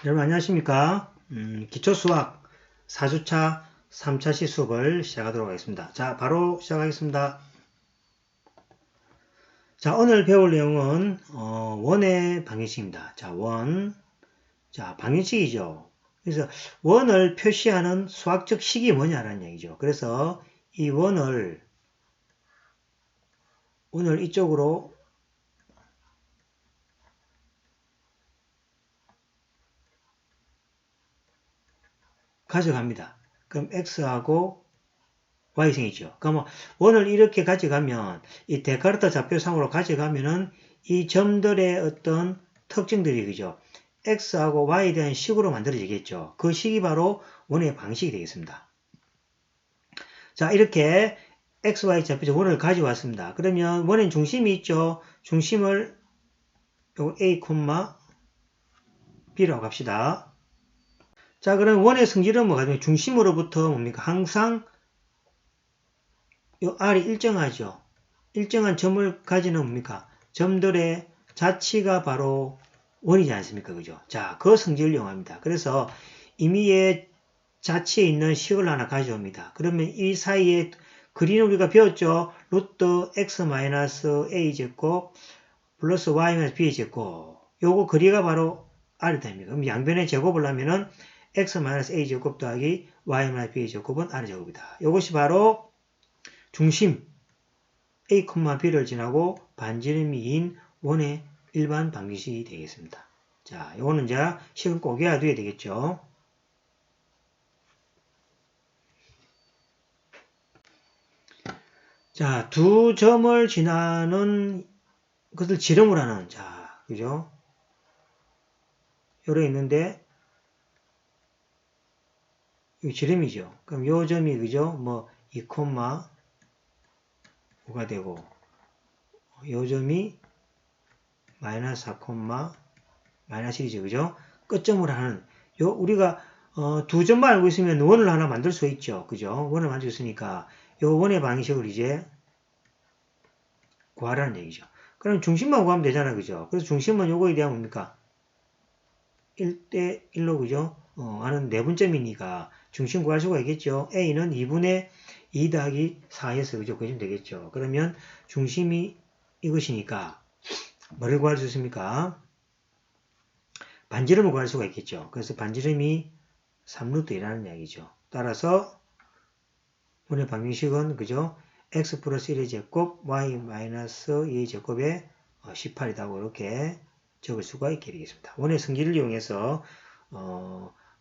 여러분 안녕하십니까? 기초수학 4주차 3차시 수업을 시작하도록 하겠습니다. 자, 바로 시작하겠습니다. 자, 오늘 배울 내용은 원의 방정식입니다. 자, 원. 자, 방정식이죠. 그래서 원을 표시하는 수학적 식이 뭐냐라는 얘기죠. 그래서 이 원을 이쪽으로 가져갑니다. 그럼 x하고 y생이죠. 그러면 원을 이렇게 가져가면 이 데카르트 좌표상으로 가져가면은 이 점들의 어떤 특징들이 그죠. x하고 y에 대한 식으로 만들어지겠죠. 그 식이 바로 원의 방식이 되겠습니다. 자, 이렇게 x, y 좌표적 원을 가져왔습니다. 그러면 원의 중심이 있죠. 중심을 요 a, b라고 합시다. 자, 그럼 원의 성질은 뭐가 되면 중심으로부터 뭡니까? 항상 요 R이 일정하죠. 일정한 점을 가지는 뭡니까? 점들의 자치가 바로 원이지 않습니까? 그죠? 자, 그 성질을 이용합니다. 그래서 임의의 자치에 있는 식을 하나 가져옵니다. 그러면 이 사이에 그림 우리가 배웠죠? 루트 x-a 제곱 플러스 y-b 제곱. 요거 거리가 바로 R이 됩니다. 그럼 양변의 제곱을 하면은 x-a 제곱 더하기 y-b 제곱은 R 제곱이다. 요것이 바로 중심 a, b를 지나고 반지름이 2인 원의 일반 방정식이 되겠습니다. 자, 이거는 이제 식은 꼭 외워둬야 되겠죠. 자, 두 점을 지나는 것을 지름을 하는, 자, 그죠? 요래 있는데, 이 지름이죠. 그럼 요 점이, 그죠? 뭐, 2,5가 되고, 요 점이 마이너스 4, 마이너스 1이죠. 그죠? 끝점을 하는, 우리가, 두 점만 알고 있으면 원을 하나 만들 수 있죠. 그죠? 원을 만들 수 있으니까, 요 원의 방식을 이제 구하라는 얘기죠. 그럼 중심만 구하면 되잖아. 그죠? 그래서 중심은 요거에 대한 뭡니까? 1대1로, 그죠? 하는 내분점이니까 중심 구할 수가 있겠죠. A는 2분의 2 더하기 4에서, 그죠? 그러시면 되겠죠. 그러면 중심이 이것이니까, 뭐를 구할 수 있습니까? 반지름을 구할 수가 있겠죠. 그래서 반지름이 3루트이라는 이야기죠. 따라서, 원의 방정식은, 그죠? x 플러스 1의 제곱, y 마이너스 2의 제곱에 18이라고 이렇게 적을 수가 있게 되겠습니다. 원의 성질을 이용해서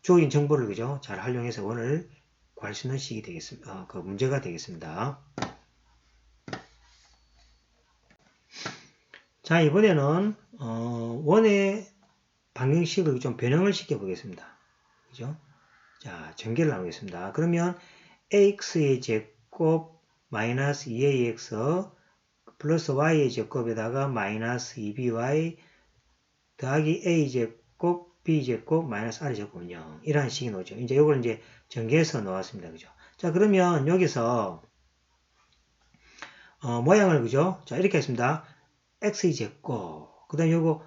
주어진 정보를 그죠? 잘 활용해서 원을 구할 수 있는 식이 되겠습니다. 그 문제가 되겠습니다. 자, 이번에는 원의 방정식을 좀 변형을 시켜 보겠습니다. 그죠? 자, 전개를 나누겠습니다. 그러면 ax의 제곱 마이너스 2ax 플러스 y의 제곱에다가 마이너스 2by 더하기 a 제곱 b 제곱 마이너스 r 제곱은요. 이러한 식이 나오죠. 이제 이걸 이제 전개해서 나왔습니다. 그죠? 자, 그러면 여기서 모양을 그죠? 자, 이렇게 했습니다. x 제곱 그다음 요거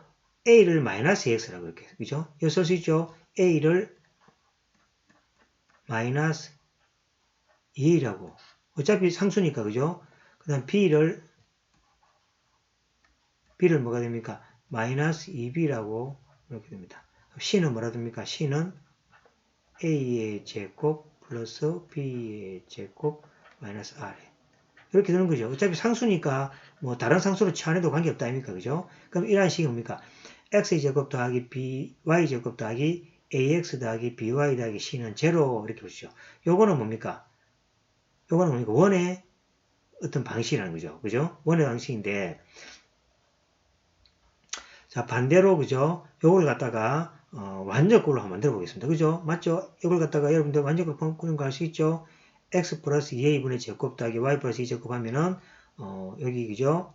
a를 마이너스 x라고 이렇게 그죠? 이거 쓸 수 있죠? a를 마이너스 2라고 어차피 상수니까 그죠? 그다음 b를 뭐가 됩니까? 마이너스 2b라고 이렇게 됩니다. c는 뭐라 됩니까? c는 a의 제곱 플러스 b의 제곱 마이너스 r 이렇게 되는 거죠. 어차피 상수니까 뭐 다른 상수로 치환해도 관계없다 아닙니까? 그죠? 그럼 이러한 식이 뭡니까? x의 제곱 더하기 b, y 제곱 더하기 ax 더하기 by 더하기 c는 제로 이렇게 보시죠. 요거는 뭡니까? 원의 어떤 방식이라는 거죠. 그죠? 원의 방식인데 자, 반대로, 그죠? 요걸 갖다가, 완전꼴로 한번 만들어 보겠습니다. 그죠? 맞죠? 이걸 갖다가 여러분들 완전꼴 푸는 거 알 수 있죠? x 플러스 2a분의 제곱 더하기 y 플러스 2제곱 하면은, 여기, 그죠?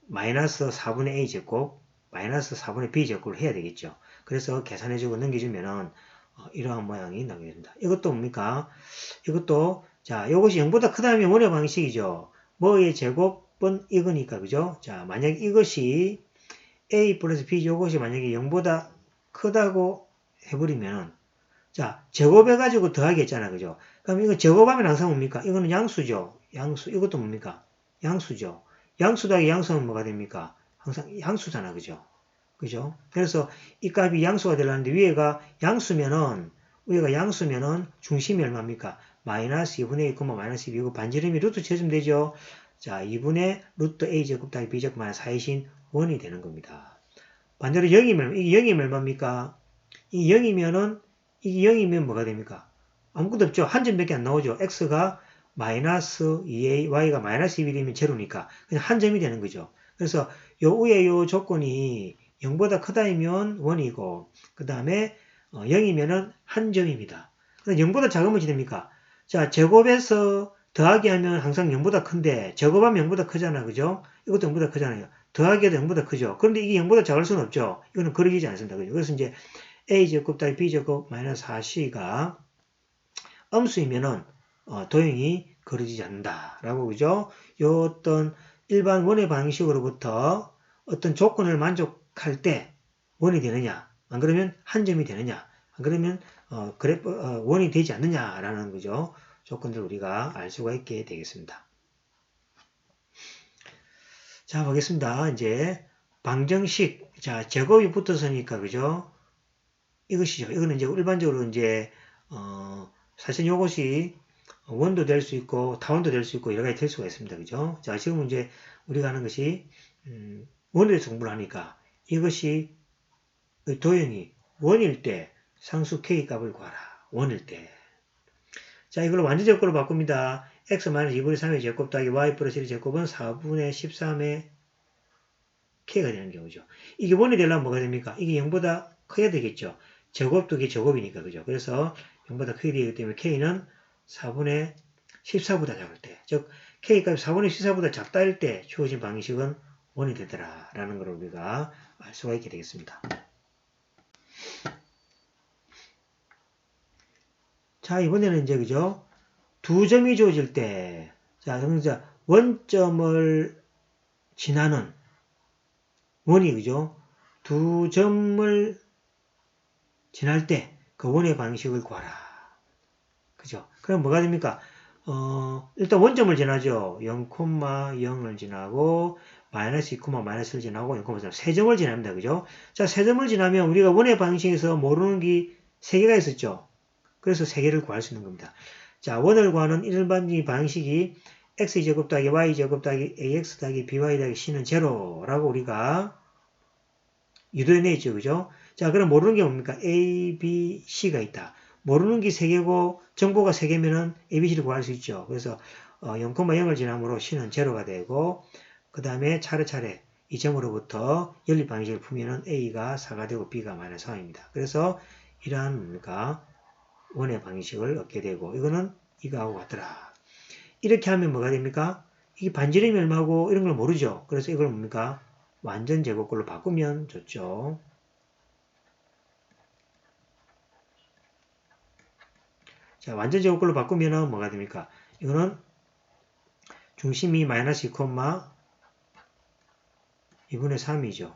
마이너스 4분의 a 제곱, 마이너스 4분의 b 제곱을 해야 되겠죠? 그래서 계산해주고 넘겨주면은, 이러한 모양이 나오게 됩니다. 이것도 뭡니까? 이것도, 자, 이것이 0보다 크다면 원의 방식이죠. 뭐의 제곱은 이거니까, 그죠? 자, 만약 이것이 a 플러스 b 이것이 만약에 0보다 크다고 해버리면 자, 제곱해가지고 더하기 했잖아. 그죠? 그럼 이거 제곱하면 항상 뭡니까? 이거는 양수죠. 양수. 이것도 뭡니까? 양수죠. 양수 더하기 양수하면 뭐가 됩니까? 항상 양수잖아. 그죠? 그죠? 그래서 이 값이 양수가 되려는데 위에가 양수면은 중심이 얼마입니까? 마이너스 2분의 1, 마이너스 2이고 반지름이 루트 쳐주면 되죠. 자, 2분의 루트 a제곱 더하기 b제곱 마이너스 4이신 1이 되는 겁니다. 반대로 0이면, 이게 0이면 얼마입니까? 이 0이면은 이게 0이면 뭐가 됩니까? 아무것도 없죠. 한 점밖에 안 나오죠. x가 마이너스 2a, y가 마이너스 2이면 제로니까 그냥 한 점이 되는 거죠. 그래서 요 위에 요 조건이 0보다 크다이면 1이고 그 다음에 0이면은 한 점입니다. 그럼 0보다 작으면 어떻게 됩니까? 자, 제곱해서 더하기 하면 항상 0보다 큰데 제곱하면 0보다 크잖아. 그죠? 이것도 0보다 크잖아요. 더하기도 0보다 크죠. 그런데 이게 0보다 작을 수는 없죠. 이거는 그러지 않습니다. 그죠? 그래서 이제 a제곱 더하기 b제곱 마이너스 4c가 음수이면은 도형이 그려지지 않는다라고 그죠? 요 어떤 일반 원의 방식으로부터 어떤 조건을 만족할 때 원이 되느냐? 안 그러면 한 점이 되느냐? 안 그러면 원이 되지 않느냐라는 거죠. 조건들 우리가 알 수가 있게 되겠습니다. 자, 보겠습니다. 이제 방정식. 자, 제곱이 붙었으니까 그죠? 이것이죠. 이거는 이제 일반적으로 이제 사실 이것이 원도 될 수 있고 타원도 될 수 있고 여러 가지 될 수가 있습니다. 그죠? 자, 지금 이제 우리가 하는 것이 원에 대해서 공부를 하니까 이것이 도형이 원일 때 상수 k 값을 구하라. 원일 때. 자, 이걸로 완전 제곱으로 바꿉니다. x-2분의 3의 제곱 더하기 y 플러스 1의 제곱은 4분의 13의 k가 되는 경우죠. 이게 원이 되려면 뭐가 됩니까? 이게 0보다 커야 되겠죠. 제곱도 이게 제곱이니까, 그죠? 그래서 0보다 크게 되기 때문에 k는 4분의 14보다 작을 때, 즉 k값이 4분의 14보다 작다 할 때 주어진 방식은 원이 되더라 라는 걸 우리가 알 수가 있게 되겠습니다. 자, 이번에는 이제 그죠? 두 점이 주어질 때, 자, 그러니까 원점을 지나는 원이 그죠? 두 점을 지날 때 그 원의 방식을 구하라. 그죠? 그럼 뭐가 됩니까? 일단 원점을 지나죠. 0,0을 지나고 마이너스 2, 마이너스를 지나고 0,3 세 점을 지납니다. 그죠? 자, 세 점을 지나면 우리가 원의 방식에서 모르는 게 세 개가 있었죠. 그래서 세 개를 구할 수 있는 겁니다. 자, 원을 구하는 일반적인 방식이 x제곱 더하기 y제곱 더하기 ax 더하기 by 더하기 c는 제로라고 우리가 유도해냈죠. 그죠? 자, 그럼 모르는 게 뭡니까? A, B, C가 있다. 모르는 게 3개고 정보가 3개면은 A, B, C를 구할 수 있죠. 그래서 0,0을 지남으로 C는 제로가 되고 그 다음에 차례차례 이 점으로부터 연립 방식을 풀면은 A가 4가 되고 B가 마이너스 3입니다. 그래서 이러한 뭡니까? 원의 방식을 얻게 되고 이거는 이거하고 같더라. 이렇게 하면 뭐가 됩니까? 이게 반지름이 얼마고 이런 걸 모르죠. 그래서 이걸 뭡니까? 완전 제곱꼴로 바꾸면 좋죠. 자, 완전 제곱꼴로 바꾸면 뭐가 됩니까? 이거는 중심이 마이너스 2, 2분의 3이죠.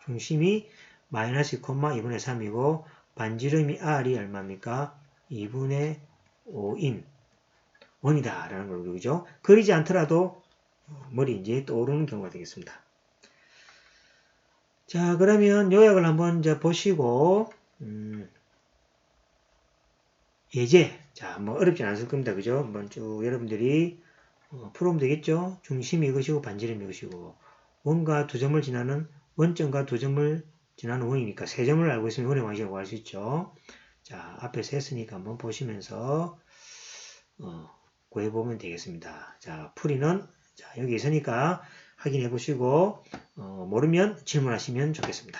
중심이 마이너스 2, 2분의 3이고 반지름이 R이 얼마입니까? 2분의 5인 원이다 라는 걸 그죠? 그리지 않더라도 머리 이제 떠오르는 경우가 되겠습니다. 자, 그러면 요약을 한번 이제 보시고 예제. 자, 뭐 어렵진 않을 겁니다. 그죠? 한번 쭉 여러분들이 풀어보면 되겠죠? 중심이 이것이고 반지름이 이것이고 원과 두 점을 지나는 원점과 두 점을 지나는 원이니까 세 점을 알고 있으면 원의 방식을 구할 수 있죠. 자, 앞에서 했으니까 한번 보시면서 구해보면 되겠습니다. 자, 풀이는 자, 여기 있으니까 확인해 보시고 모르면 질문하시면 좋겠습니다.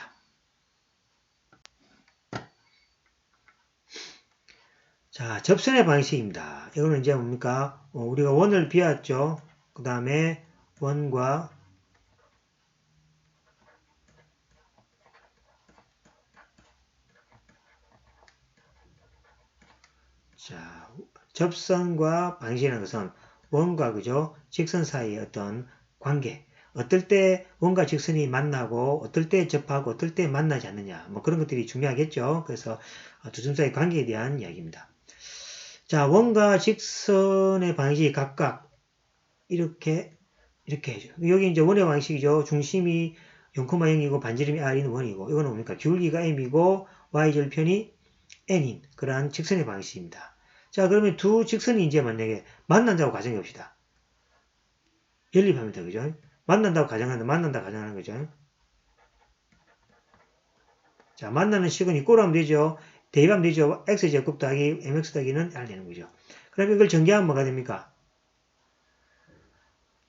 자, 접선의 방식입니다. 이거는 이제 뭡니까? 우리가 원을 비웠죠. 그 다음에 원과 자, 접선과 방식이라는 것은 원과 그죠? 직선 사이의 어떤 관계, 어떨 때 원과 직선이 만나고 어떨 때 접하고 어떨 때 만나지 않느냐 뭐 그런 것들이 중요하겠죠. 그래서 두 점 사이의 관계에 대한 이야기입니다. 자, 원과 직선의 방식이 각각 이렇게 해줘. 여기 이제 원의 방식이죠. 중심이 0,0이고 반지름이 r인 원이고 이거는 뭡니까? 기울기가 m이고 y절편이 n인 그러한 직선의 방식입니다. 자, 그러면 두 직선이 이제 만약에 만난다고 가정해 봅시다. 연립합니다. 그죠? 만난다고 가정하는 거죠. 자, 만나는 식은 이꼴로 하면 되죠. 대입하면 되죠. x제곱 더하기 mx 더하기는 r 되는 거죠. 그럼 이걸 전개하면 뭐가 됩니까?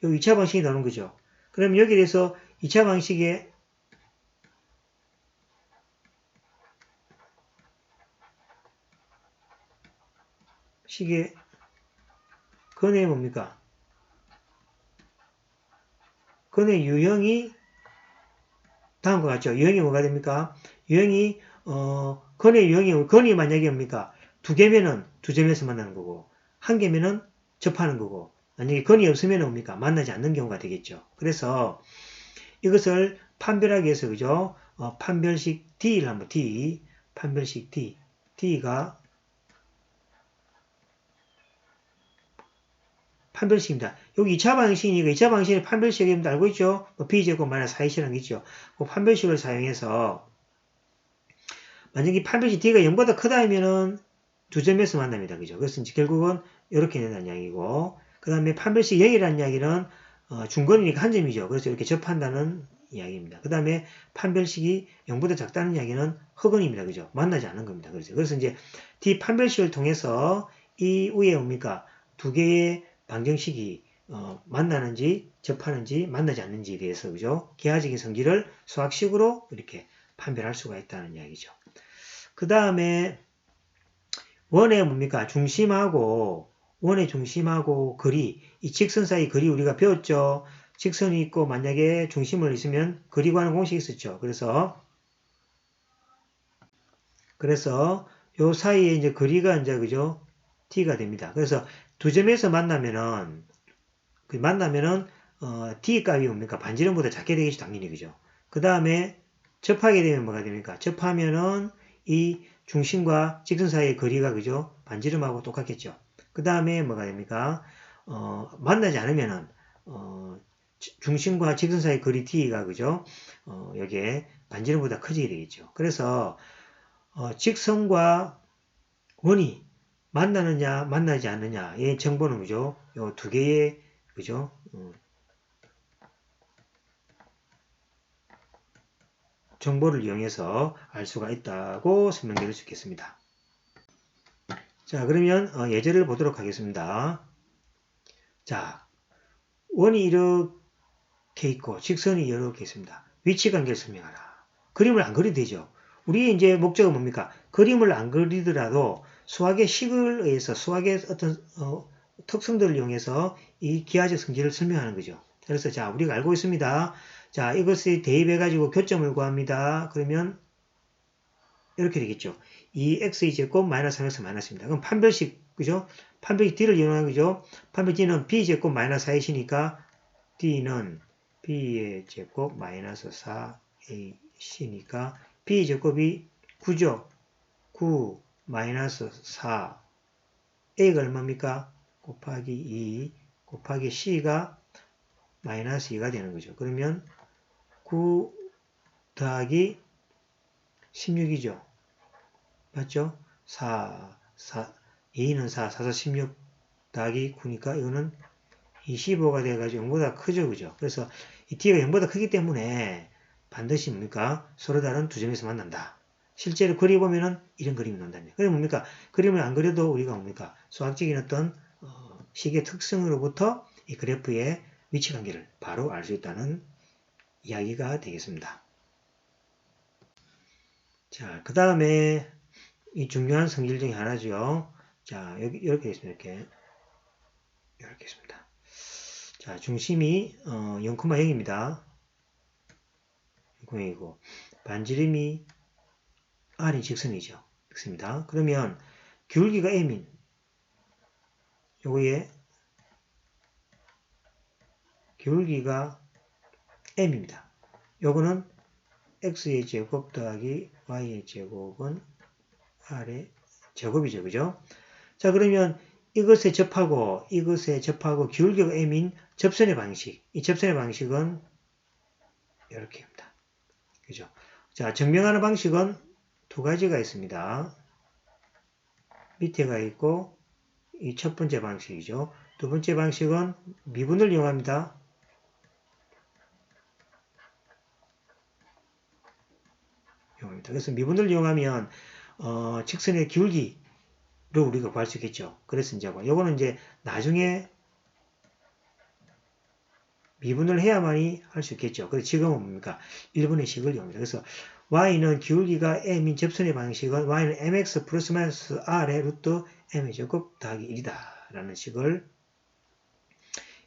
요 2차 방식이 나오는 거죠. 그럼 여기에 대해서 2차 방식에 식의 근의 뭡니까? 근의 유형이 다음과 같죠. 유형이 뭐가 됩니까? 유형이 근의 유형이 근이 만약에 뭡니까? 두 개면은 두 점에서 만나는 거고 한 개면은 접하는 거고 만약에 근이 없으면 뭡니까? 만나지 않는 경우가 되겠죠. 그래서 이것을 판별하기 위해서 그죠? 판별식 D를 한번 판별식 D가 판별식입니다. 여기 2차 방식이니까 2차 방식의 판별식이 알고 있죠? B제곱 마이너스 4C라는 게 있죠. 그 판별식을 사용해서 만약에 판별식 D가 0보다 크다 하면은 두 점에서 만납니다. 그죠? 그래서 이제 결국은 이렇게 된다는 이야기고 그 다음에 판별식 0이라는 이야기는 중근이니까 한 점이죠. 그래서 이렇게 접한다는 이야기입니다. 그 다음에 판별식이 0보다 작다는 이야기는 흑은입니다. 그죠? 만나지 않는 겁니다. 그래서 이제 D 판별식을 통해서 이 위에 뭡니까? 두 개의 방정식이 만나는지 접하는지 만나지 않는지에 대해서 그죠? 기하적인 성질을 수학식으로 이렇게 판별할 수가 있다는 이야기죠. 그 다음에 원의 뭡니까? 원의 중심하고 거리, 이 직선 사이 거리 우리가 배웠죠? 직선이 있고 만약에 중심을 있으면 거리 구하는 공식이 있었죠. 그래서 요 사이에 이제 거리가 이제 그죠? t가 됩니다. 그래서 두 점에서 만나면은 t 값이 뭡니까? 반지름보다 작게 되겠죠, 당연히 그죠? 그 다음에 접하게 되면 뭐가 됩니까? 접하면은 이 중심과 직선 사이의 거리가 그죠? 반지름하고 똑같겠죠. 그 다음에 뭐가 됩니까? 만나지 않으면은 중심과 직선 사이의 거리 t가 그죠? 여기에 반지름보다 커지게 되겠죠. 그래서 직선과 원이 만나느냐 만나지 않느냐의 정보는 그죠? 요 두 개의 그죠? 정보를 이용해서 알 수가 있다고 설명드릴 수 있겠습니다. 자, 그러면 예제를 보도록 하겠습니다. 자, 원이 이렇게 있고 직선이 이렇게 있습니다. 위치관계를 설명하라. 그림을 안 그려도 되죠. 우리의 이제 목적은 뭡니까? 그림을 안 그리더라도 수학의 식을 의해서 수학의 어떤 특성들을 이용해서 이 기하적 성질을 설명하는 거죠. 그래서 자, 우리가 알고 있습니다. 자, 이것을 대입해가지고 교점을 구합니다. 그러면 이렇게 되겠죠. 2x제곱 마이너스 3x 마이너스입니다. 그럼 판별식, 그죠? 판별식 d를 이용하는 거죠. 판별 d는 b제곱 마이너스 4ac니까 d는 b의 제곱 마이너스 4ac니까 b제곱이 9죠. 9 마이너스 4 a가 얼마입니까? 곱하기 2 곱하기 c가 마이너스 2가 되는 거죠. 그러면 9 더하기 16이죠. 맞죠? 2는 4, 4, 16 더하기 9니까 이거는 25가 돼가지고 0보다 크죠. 그죠? 그래서 이 t가 0보다 크기 때문에 반드시 뭡니까? 서로 다른 두 점에서 만난다. 실제로 그려보면은 이런 그림이 나온다는 그래 뭡니까? 그림을 안 그려도 우리가 뭡니까? 수학적인 어떤 식의 특성으로부터 이 그래프의 위치 관계를 바로 알 수 있다는 이야기가 되겠습니다. 자, 그 다음에 이 중요한 성질 중에 하나죠. 자, 여기 이렇게 있습니다. 이렇게 있습니다. 자, 중심이 0,0입니다. 0,0이고 반지름이 r인 직선이죠. 있습니다. 그러면 기울기가 m인 요거에 기울기가 m입니다. 요거는 x의 제곱 더하기 y의 제곱은 r의 제곱이죠. 그죠? 자, 그러면 이것에 접하고 기울기가 m인 접선의 방식. 이 접선의 방식은 이렇게입니다. 그죠? 자, 증명하는 방식은 두 가지가 있습니다. 밑에가 있고 이 첫 번째 방식이죠. 두 번째 방식은 미분을 이용합니다. 그래서 미분을 이용하면 직선의 기울기를 우리가 구할 수 있겠죠. 그래서 이제 요거는 이제 나중에 미분을 해야만이 할 수 있겠죠. 그래서 지금은 뭡니까? 1분의 식을 이용합니다. 그래서 y는 기울기가 m인 접선의 방식은 y는 mx 플러스 마이너스 r의 루트 m의 제곱 더하기 1이다. 라는 식을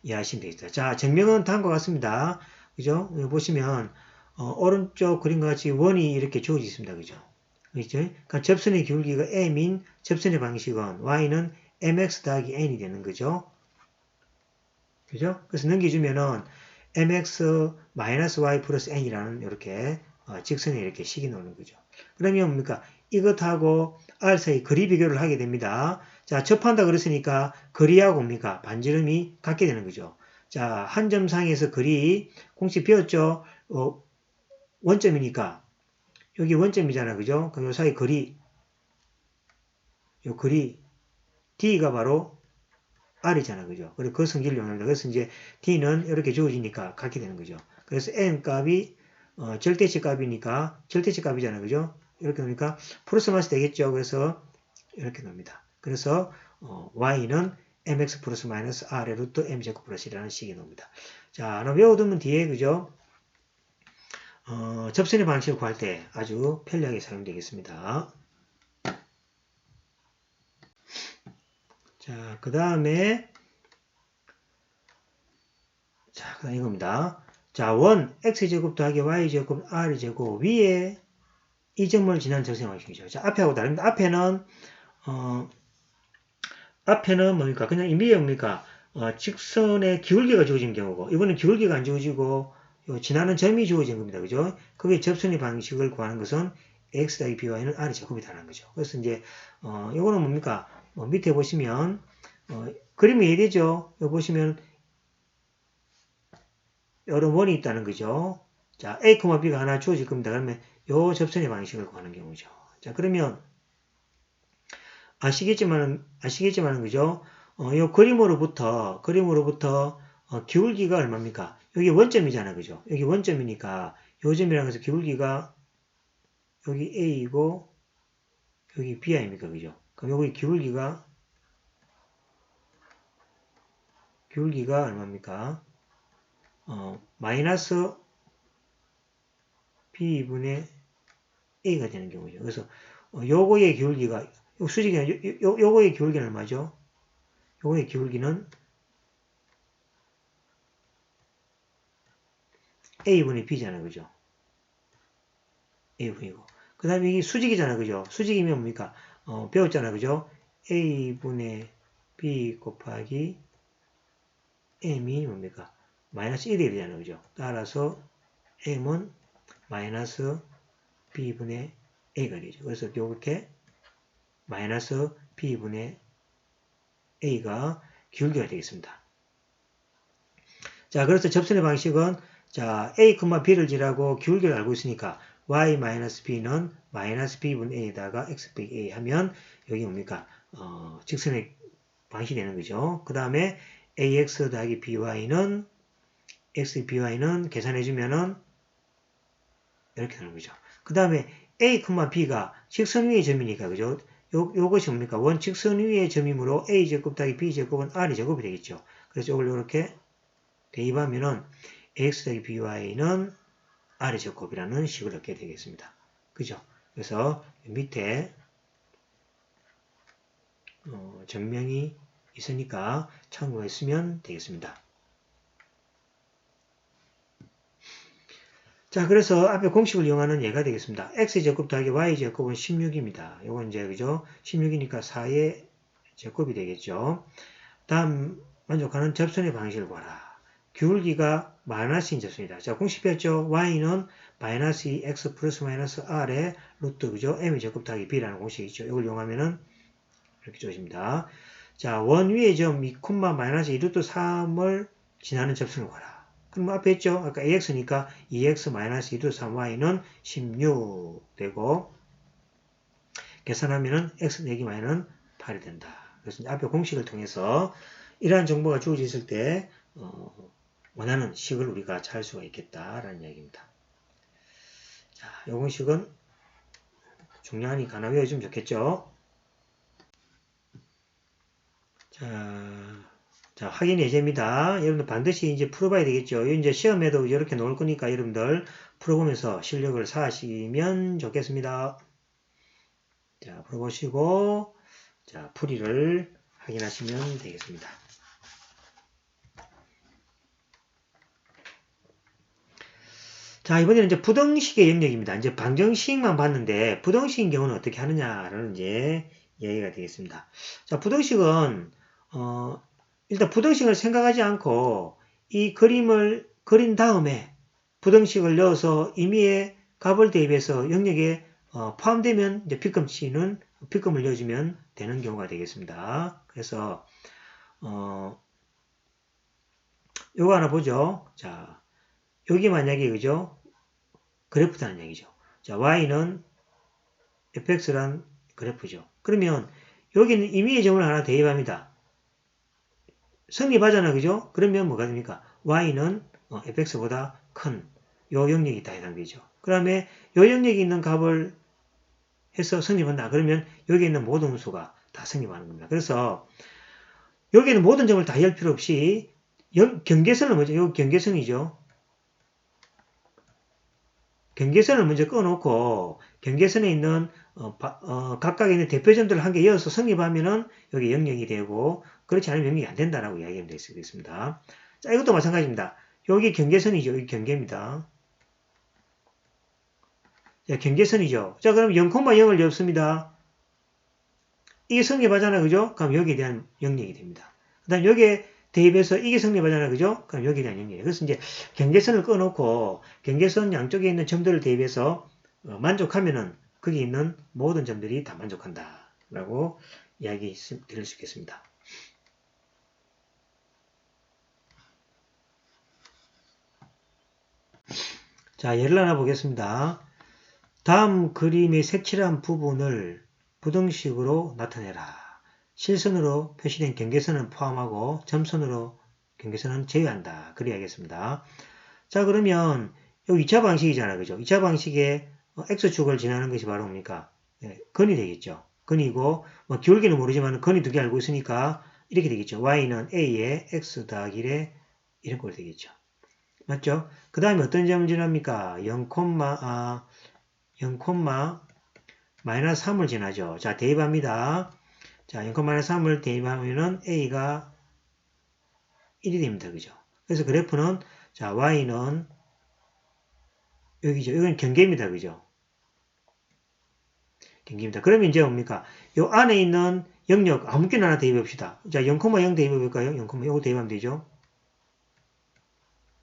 이해하시면 되겠다. 자, 증명은 다음과 같습니다. 그죠? 여기 보시면 오른쪽 그림과 같이 원이 이렇게 주어져 있습니다. 그죠? 그렇죠? 그러니까 접선의 기울기가 m인 접선의 방식은 y는 mx 더하기 n이 되는 거죠. 그죠? 그래서 넘겨주면은 mx-y 플러스 n이라는 이렇게 직선에 이렇게 식이 나오는 거죠. 그러면 뭡니까? 이것하고 r 사이 거리 비교를 하게 됩니다. 자, 접한다 그랬으니까 거리하고 뭡니까? 반지름이 같게 되는 거죠. 자, 한 점상에서 거리 공식 배웠죠? 원점이니까 여기 원점이잖아. 그죠? 그럼 요 사이 거리 요 거리 d가 바로 r이잖아. 그죠? 그리고 그 성질을 이용합니다. 그래서 이제 d는 이렇게 주어지니까 같게 되는 거죠. 그래서 n 값이 절대치 값이니까 절대치 값이잖아. 그죠? 이렇게 놓으니까 플러스 마이너스 되겠죠. 그래서 이렇게 놉니다. 그래서 y는 mx 플러스 마이너스 r의 루트 m제곱 플러스 1이라는 식이 나옵니다. 자, 하나 외워두면 뒤에 그죠? 접선의 방식을 구할 때 아주 편리하게 사용되겠습니다. 자, 그 다음에 이겁니다. 자, 원 x제곱 더하기 y제곱 r제곱 위에 이 점을 지난 접선의 방식이죠. 자, 앞에하고 다릅니다. 앞에는 뭡니까? 그냥 위에 뭡니까? 직선의 기울기가 주어진 경우고, 이번엔 기울기가 안 주어지고, 지나는 점이 주어진 겁니다. 그죠? 그게 접선의 방식을 구하는 것은 x 더하기 by는 r의 제곱이다라는 거죠. 그래서 이제, 요거는 뭡니까? 밑에 보시면, 그림이 이해되죠? 여기 보시면, 여러 원이 있다는 거죠. 자, a, b가 하나 주어질 겁니다. 그러면 요 접선의 방식을 구하는 경우죠. 자, 그러면, 아시겠지만은, 그죠? 요 그림으로부터, 기울기가 얼마입니까? 여기 원점이잖아, 그죠? 여기 원점이니까, 요 점이라고 해서 기울기가, 여기 A이고, 여기 B 아닙니까, 그죠? 그럼 여기 기울기가 얼마입니까? 마이너스 B분의 A가 되는 경우죠. 그래서, 요거의 기울기가, 요거의 기울기는 얼마죠? 요거의 기울기는 A분의 B잖아, 그죠? A분이고. 그 다음에 이게 수직이잖아, 그죠? 수직이면 뭡니까? 배웠잖아, 그죠? A분의 B 곱하기 M이 뭡니까? 마이너스 1이 되잖아, 그죠? 따라서 M은 마이너스 B분의 A가 되죠. 그래서 이렇게 마이너스 B분의 A가 기울기가 되겠습니다. 자, 그래서 접선의 방식은 자, A, B를 지라고 기울기를 알고 있으니까 y-b는 마이너스 b분의 a에다가 x 빼기 a 하면 여기 뭡니까? 직선의 방식이 되는 거죠. 그 다음에 ax 더하기 by는 x, by는 계산해주면은 이렇게 되는 거죠. 그 다음에 a, b가 직선 위의 점이니까 그죠? 요것이 뭡니까? 원 직선 위의 점이므로 a제곱 더하기 b제곱은 r제곱이 되겠죠. 그래서 이걸 이렇게 대입하면은 ax 더하기 by는 r의 제곱이라는 식을 얻게 되겠습니다. 그죠? 그래서 밑에 증명이 있으니까 참고했으면 되겠습니다. 자, 그래서 앞에 공식을 이용하는 예가 되겠습니다. x제곱 더하기 y제곱은 16입니다. 요건 이제 그죠? 16이니까 4의 제곱이 되겠죠. 다음 만족하는 접선의 방식을 봐라. 기울기가 마이너스인 접수입니다. 자, 공식 배웠죠? y는 마이너스 2x 플러스 마이너스 r의 루트, 그죠? m의 제곱 더하기 b라는 공식이 있죠. 이걸 이용하면은 이렇게 주어집니다. 자, 원 위의 점 2, 마이너스 2루트 3을 지나는 접수를 구하라. 그럼 앞에 있죠? 아까 ax니까 2x 마이너스 2루트 3y는 16 되고, 계산하면은 x 내기 y는 8이 된다. 그래서 앞에 공식을 통해서 이러한 정보가 주어져 있을 때 원하는 식을 우리가 찾을 수가 있겠다라는 이야기입니다. 자, 이 공식은 중요하니까 하나 외워주면 좋겠죠? 자, 확인 예제입니다. 여러분들 반드시 이제 풀어봐야 되겠죠? 이제 시험에도 이렇게 나올 거니까 여러분들 풀어보면서 실력을 쌓으시면 좋겠습니다. 자, 풀어보시고, 자, 풀이를 확인하시면 되겠습니다. 자, 이번에는 이제 부등식의 영역입니다. 이제 방정식만 봤는데, 부등식인 경우는 어떻게 하느냐라는 이제 얘기가 되겠습니다. 자, 부등식은, 일단 부등식을 생각하지 않고, 이 그림을 그린 다음에 부등식을 넣어서 임의의 값을 대입해서 영역에 포함되면 이제 빗금을 넣어주면 되는 경우가 되겠습니다. 그래서, 요거 하나 보죠. 자, 여기 만약에 그죠? 그래프다는 얘기죠. 자, y는 fx란 그래프죠. 그러면 여기는 임의의 점을 하나 대입합니다. 성립하잖아, 그죠? 그러면 뭐가 됩니까? y는 fx보다 큰 요 영역이 다 해당되죠. 그 다음에 요 영역에 있는 값을 해서 성립한다. 그러면 여기 있는 모든 수가 다 성립하는 겁니다. 그래서 여기는 모든 점을 다 열 필요 없이 경계선을 먼저, 요 경계선이죠. 경계선을 먼저 꺼놓고 경계선에 있는 각각에 있는 대표점들을 한 개 이어서 성립하면은 여기 영역이 되고 그렇지 않으면 영역이 안 된다라고 이야기하면 되겠습니다. 자, 이것도 마찬가지입니다. 여기 경계선이죠. 여기 경계입니다. 자, 경계선이죠. 자, 그럼 0,0을 엽습니다. 이게 성립하잖아요. 그죠? 그럼 여기에 대한 영역이 됩니다. 그 다음 여기에 대입해서 이게 성립하잖아요. 그죠? 그럼 여기에 대한 영역이에요. 그래서 이제 경계선을 꺼놓고 경계선 양쪽에 있는 점들을 대입해서 만족하면은 거기 있는 모든 점들이 다 만족한다. 라고 이야기 드릴 수 있겠습니다. 자, 예를 하나 보겠습니다. 다음 그림의 색칠한 부분을 부등식으로 나타내라. 실선으로 표시된 경계선은 포함하고 점선으로 경계선은 제외한다. 그래야겠습니다. 자, 그러면 여기 2차 방식이잖아요. 그죠? 2차 방식에 x축을 지나는 것이 바로 뭡니까? 네, 근이 되겠죠. 근이고 기울기는 모르지만 근이 두 개 알고 있으니까 이렇게 되겠죠. y는 a에 x 더하기 1에 이런 꼴이 되겠죠. 맞죠? 그 다음에 어떤 점을 지납니까? 0, 마이너스 3을 지나죠. 자, 대입합니다. 자, 0, 마이너스 3을 대입하면은 a가 1이 됩니다. 그죠? 그래서 그래프는, 자, y는 여기죠. 이건 경계입니다. 그죠? 경계입니다. 그러면 이제 뭡니까? 요 안에 있는 영역 아무렇게나 하나 대입합시다. 자, 0, 0 대입해볼까요? 0, 요거 대입하면 되죠?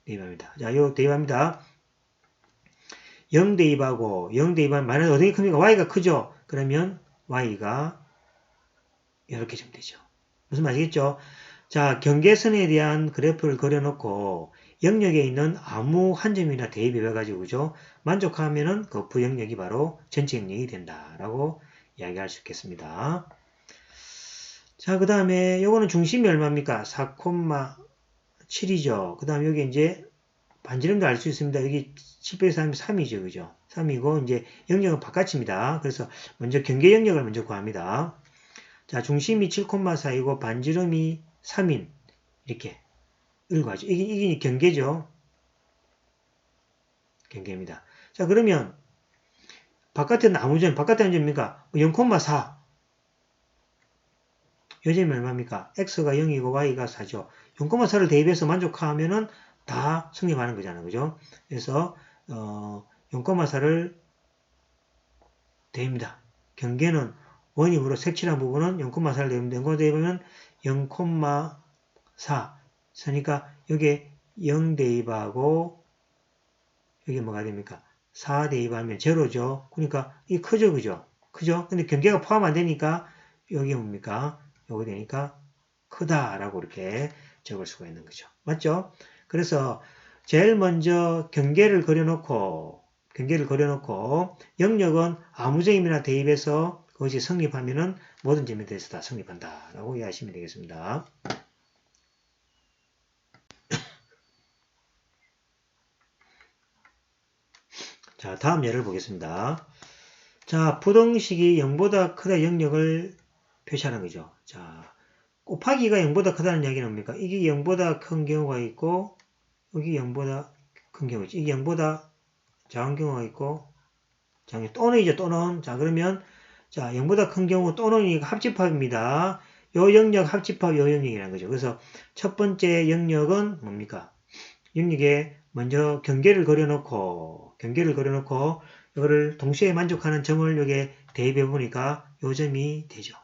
대입합니다. 자, 요 대입합니다. 0 대입하고 0 대입하면 마이너스 어떻게 큽니까? y가 크죠? 그러면 y가 이렇게 좀 되죠. 무슨 말이겠죠? 자, 경계선에 대한 그래프를 그려놓고 영역에 있는 아무 한 점이나 대입해가지고 그죠? 만족하면은 그 부영역이 바로 전체 영역이 된다라고 이야기할 수 있겠습니다. 자, 그 다음에 요거는 중심이 얼마입니까? 4,7이죠. 그 다음에 여기 이제 반지름도 알 수 있습니다. 여기 700에서 3이죠. 그죠? 3이고, 이제 영역은 바깥입니다. 그래서 먼저 경계 영역을 먼저 구합니다. 자, 중심이 7,4이고, 반지름이 3인. 이렇게. 이걸 구하죠. 이게 경계죠. 경계입니다. 자, 그러면, 바깥에는 아무 점, 바깥에 한 점입니까? 0,4. 요 점이 얼마입니까? x가 0이고, y가 4죠. 0,4를 대입해서 만족하면은 다 성립하는 거잖아요. 그죠? 그래서 0,4를 대입니다. 경계는 원임으로 색칠한 부분은 0,4를 대입하면 0,4 대입하면 0,4 그러니까 여기에 0 대입하고 여기 뭐가 됩니까? 4 대입하면 제로죠. 그러니까 이 크죠, 그죠? 크죠? 근데 경계가 포함 안 되니까 여기 뭡니까? 요거 되니까 크다라고 이렇게 적을 수가 있는 거죠. 맞죠? 그래서 제일 먼저 경계를 그려놓고 영역은 아무 점이나 대입해서 그것이 성립하면은 모든 점에 대해서 다 성립한다라고 이해하시면 되겠습니다. 자, 다음 예를 보겠습니다. 자, 부등식이 0보다 크다 영역을 표시하는 거죠. 자, 곱하기가 0보다 크다는 이야기는 뭡니까? 이게 0보다 큰 경우가 있고 여기 0보다 큰 경우 있죠. 이게 0보다 작은 경우가 있고 또는이죠. 또는. 자, 그러면 자, 0보다 큰 경우 또는 합집합입니다. 요 영역 합집합 요 영역이라는 거죠. 그래서 첫 번째 영역은 뭡니까? 영역에 먼저 경계를 그려놓고 이거를 동시에 만족하는 점을 여기에 대입해 보니까 요 점이 되죠.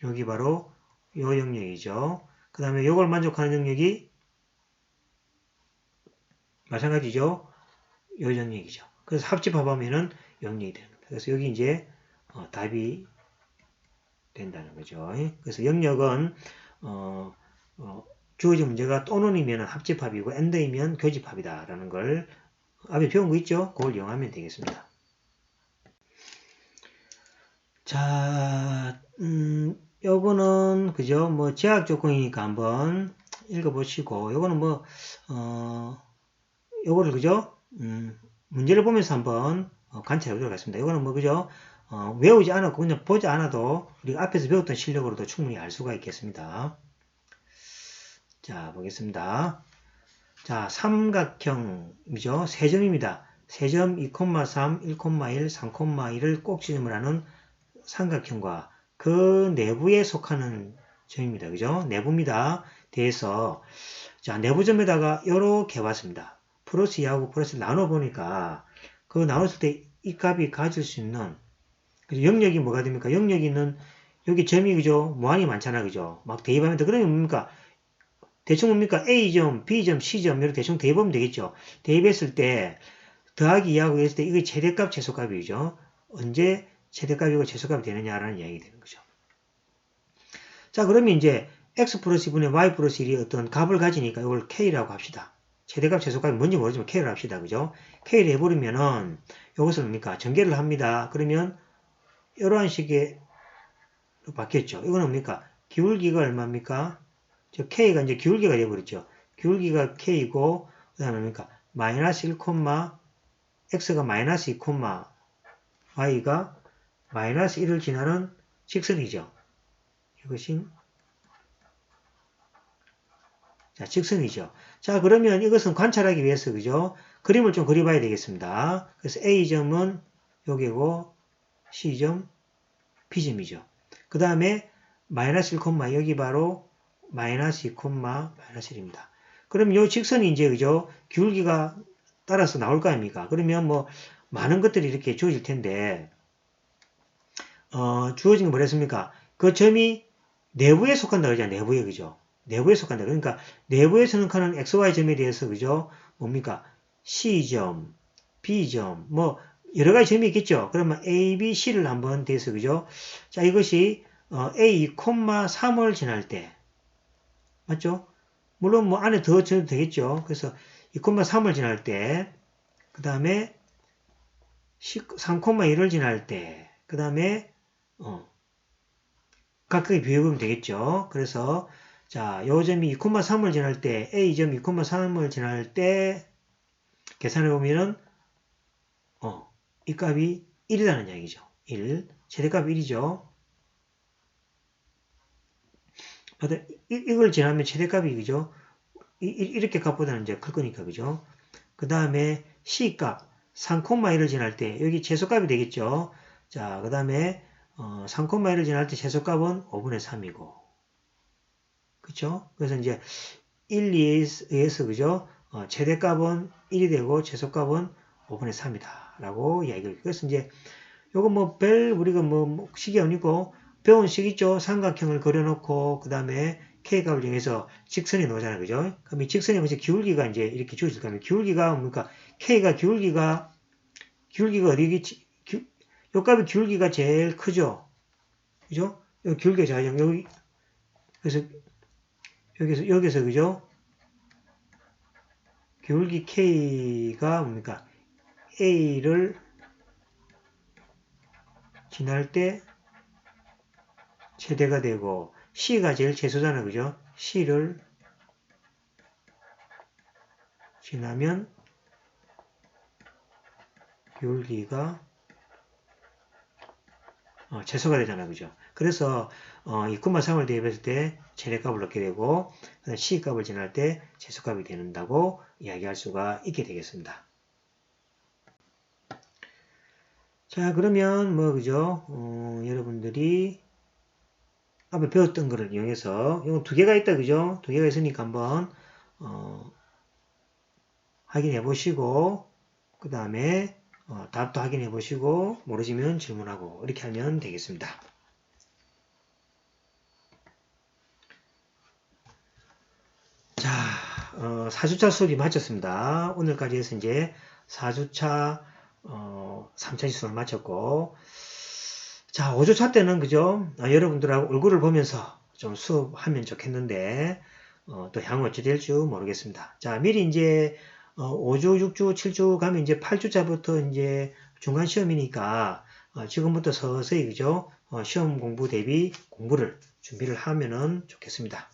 여기 바로 요 영역이죠. 그 다음에 요걸 만족하는 영역이 마찬가지죠. 요 영역이죠. 그래서 합집합하면은 영역이 되는 겁니다. 그래서 여기 이제 답이 된다는 거죠. 그래서 영역은 주어진 문제가 또는이면 합집합이고 AND이면 교집합이다라는 걸 앞에 배운 거 있죠? 그걸 이용하면 되겠습니다. 자, 요거는 그죠? 뭐 제약 조건이니까 한번 읽어보시고 요거는 뭐 요거를 그죠? 문제를 보면서 한번 관찰해 보도록 하겠습니다. 요거는 뭐 그죠? 외우지 않았고 그냥 보지 않아도 우리가 앞에서 배웠던 실력으로도 충분히 알 수가 있겠습니다. 자, 보겠습니다. 자, 삼각형이죠. 세점입니다. 세점 2,3, 1,1, 3,1을 꼭 지점을 하는 삼각형과 그 내부에 속하는 점입니다. 그죠? 내부입니다. 대해서 자, 내부점에다가 이렇게 봤습니다. 플러스 2하고 플러스 나눠 보니까 그 나눴을 때 이 값이 가질 수 있는 영역이 뭐가 됩니까? 영역이 여기 점이 그죠? 무한히 많잖아. 그죠? 막 대입하면 돼. 그러면 뭡니까? 대충 뭡니까? A점, B점, C점 이렇게 대충 대입하면 되겠죠. 대입했을 때 더하기 2하고 했을 때 이게 최대값, 최소값이죠. 언제 최대값이고 최소값이 되느냐라는 이야기 되는 거죠. 자, 그러면 이제 x 플러스 2분의 y 플러스 1이 어떤 값을 가지니까 이걸 k라고 합시다. 최대값, 최소값이 뭔지 모르지만 k를 합시다. 그죠? k를 해버리면은 이것을 뭡니까? 전개를 합니다. 그러면 이러한 식의 바뀌었죠. 이거는 뭡니까? 기울기가 얼마입니까? 저 k가 이제 기울기가 되어버렸죠. 기울기가 k이고 그 다음에 뭡니까? 마이너스 1, x가 마이너스 2, y가 마이너스 1을 지나는 직선이죠. 이것이 자, 직선이죠. 자, 그러면 이것은 관찰하기 위해서 그죠? 그림을 좀 그려봐야 되겠습니다. 그래서 A점은 여기고 C점, B점이죠. 그 다음에 마이너스 1, 여기 바로 마이너스 2, 마이너스 1입니다. 그럼 이 직선이 이제 그죠? 기울기가 따라서 나올 거 아닙니까? 그러면 뭐 많은 것들이 이렇게 주어질 텐데 주어진 게 뭐랬습니까? 그 점이 내부에 속한다 그러잖아요. 내부에 그죠? 내부에 속한다. 그러니까 내부에 속하는 XY점에 대해서 그죠? 뭡니까? C점, B점, 뭐 여러 가지 점이 있겠죠. 그러면 A, B, C를 한번 대해서 그죠? 자, 이것이 A, 3을 지날 때 맞죠? 물론 뭐 안에 더 쳐도 되겠죠. 그래서 2,3을 지날 때, 그 다음에 3,1을 지날 때, 그 다음에 각각의 비교보면 되겠죠. 그래서 자, 요 점이 2,3을 지날 때, A점 2,3을 지날 때 계산해 보면은 이 값이 1이라는 이야기죠. 1. 최대값 1이죠. 이걸 지나면 최대값이 그죠? 이렇게 값보다는 이제 클 거니까 그죠? 그 다음에 C값 3,1을 지날 때 여기 최소값이 되겠죠? 자, 그 다음에 3,1을 지날 때 최소값은 5분의 3이고 그쵸? 그래서 이제 1, 2에 의해서 그죠? 최대값은 1이 되고 최소값은 5분의 3이다 라고 이야기를 그래서 이제 요거 뭐 우리가 뭐 식이 아니고 배운 식 있죠? 삼각형을 그려놓고 그 다음에 K 값을 정해서 직선에 놓잖아요. 그죠? 그럼 이 직선에 보면 기울기가 이제 이렇게 주어질 겁니다. 기울기가 뭡니까? K가 기울기가 어디겠지? 요 값의 기울기가 제일 크죠? 그죠? 요 기울기가 자정, 여기, 그래서, 여기서, 그죠? 기울기 K가 뭡니까? A를 지날 때 최대가 되고, C가 제일 최소잖아. 그죠? C를 지나면 기울기가 최소가 되잖아. 그죠? 그래서 이 콤마 3을 대입했을 때 최대값을 얻게 되고 C값을 지날 때 최소값이 된다고 이야기할 수가 있게 되겠습니다. 자, 그러면 뭐 그죠? 여러분들이 앞에 배웠던 거를 이용해서 이거 두 개가 있다. 그죠? 두 개가 있으니까 한번 확인해 보시고 그 다음에 답도 확인해 보시고 모르시면 질문하고 이렇게 하면 되겠습니다. 자, 4주차 수업이 마쳤습니다. 오늘까지 해서 이제 4주차 3차 지수를 마쳤고 자, 5주차 때는 그죠? 여러분들하고 얼굴을 보면서 좀 수업하면 좋겠는데 또 향후 어찌 될지 모르겠습니다. 자, 미리 이제 5주, 6주, 7주 가면 이제 8주차부터 이제 중간 시험이니까 지금부터 서서히 그죠? 시험 공부 대비 공부를 준비를 하면은 좋겠습니다.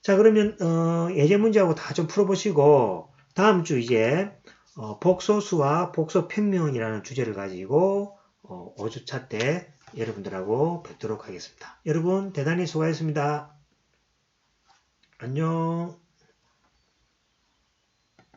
자, 그러면 예제 문제하고 다 좀 풀어보시고 다음 주 이제 복소수와 복소편명이라는 주제를 가지고 5주차 때 여러분들하고 뵙도록 하겠습니다. 여러분 대단히 수고하셨습니다. 안녕.